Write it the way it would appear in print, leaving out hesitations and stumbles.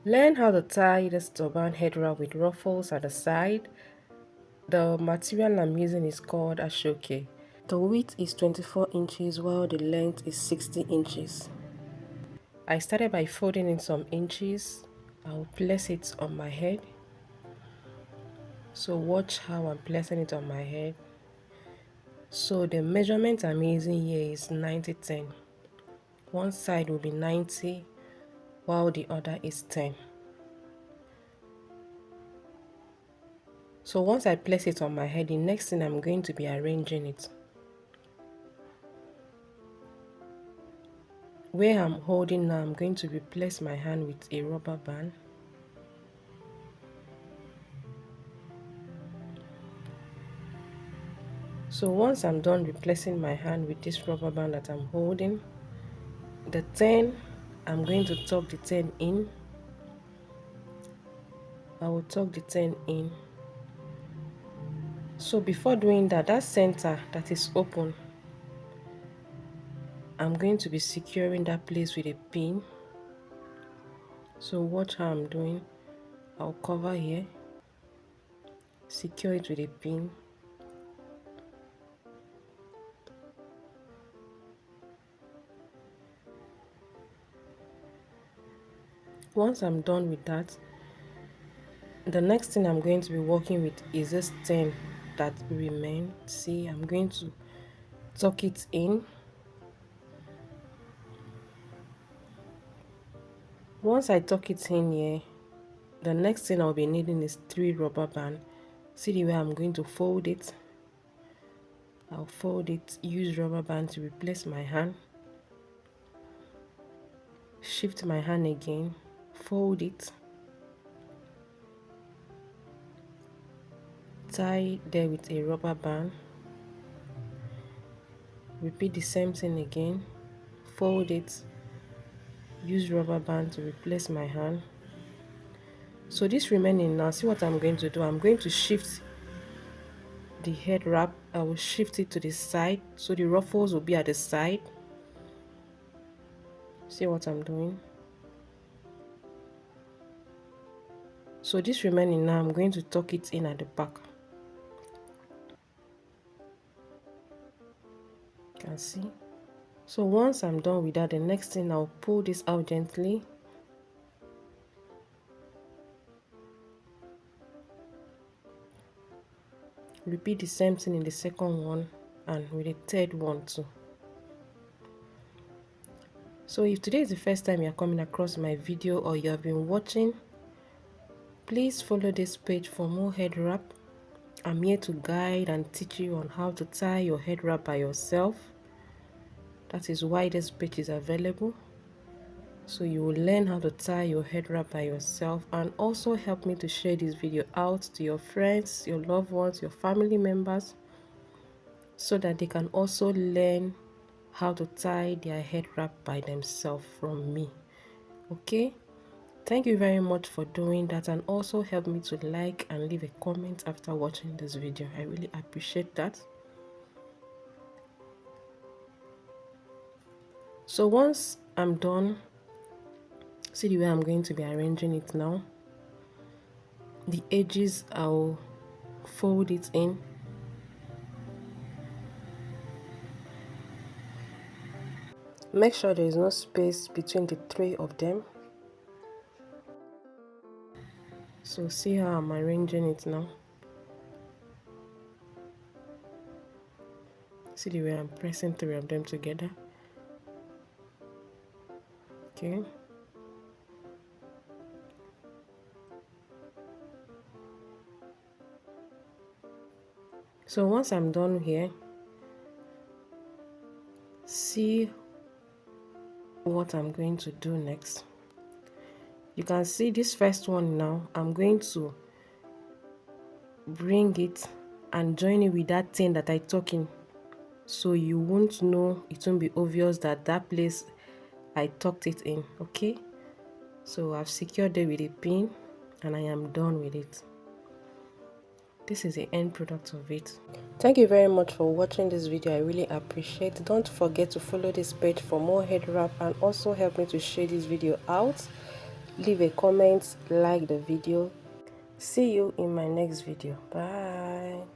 Learn how to tie this turban head wrap with ruffles at the side. The material I'm using is called ashoke. The width is 24 inches while the length is 60 inches. I started by folding in some inches. I'll place it on my head. So watch how I'm placing it on my head. So the measurement I'm using here is 90-10. One side will be 90 while the other is 10. So once I place it on my head, the next thing I'm going to be arranging it. Where I'm holding now, I'm going to replace my hand with a rubber band. So once I'm done replacing my hand with this rubber band that I'm holding, the 10, I'm going to tuck the 10 in. I will tuck the 10 in. So before doing that, that center that is open, I'm going to be securing that place with a pin. So watch how I'm doing. I'll cover here, secure it with a pin. Once I'm done with that, the next thing I'm going to be working with is this 10 that remain. See, I'm going to tuck it in. Once I tuck it in here, the next thing I'll be needing is 3 rubber band. See the way I'm going to fold it. I'll fold it, use rubber band to replace my hand. Shift my hand again, fold it, tie there with a rubber band. Repeat the same thing again, fold it, use rubber band to replace my hand. So this remaining now, see what I'm going to do. I'm going to shift the head wrap. I will shift it to the side so the ruffles will be at the side. See what I'm doing. So this remaining now, I'm going to tuck it in at the back. You can see. So once I'm done with that, the next thing, I'll pull this out gently. Repeat the same thing in the second one and with the third one too. So if today is the first time you're coming across my video or you have been watching, please follow this page for more head wrap. I'm here to guide and teach you on how to tie your head wrap by yourself. That is why this page is available. So you will learn how to tie your head wrap by yourself, and also help me to share this video out to your friends, your loved ones, your family members, so that they can also learn how to tie their head wrap by themselves from me. Okay, thank you very much for doing that, and also help me to like and leave a comment after watching this video. I really appreciate that. So once I'm done, see the way I'm going to be arranging it now. The edges, I'll fold it in. Make sure there is no space between the 3 of them. So see how I'm arranging it now. See the way I'm pressing 3 of them together. Okay. So once I'm done here, see what I'm going to do next. You can see this first one now. I'm going to bring it and join it with that thing that I tuck in, so you won't know, it won't be obvious that that place I tucked it in. Okay, so I've secured it with a pin and I am done with it. This is the end product of it. Thank you very much for watching this video. I really appreciate it. Don't forget to follow this page for more head wrap, and also help me to share this video out leave a comment, like the video. See you in my next video. Bye.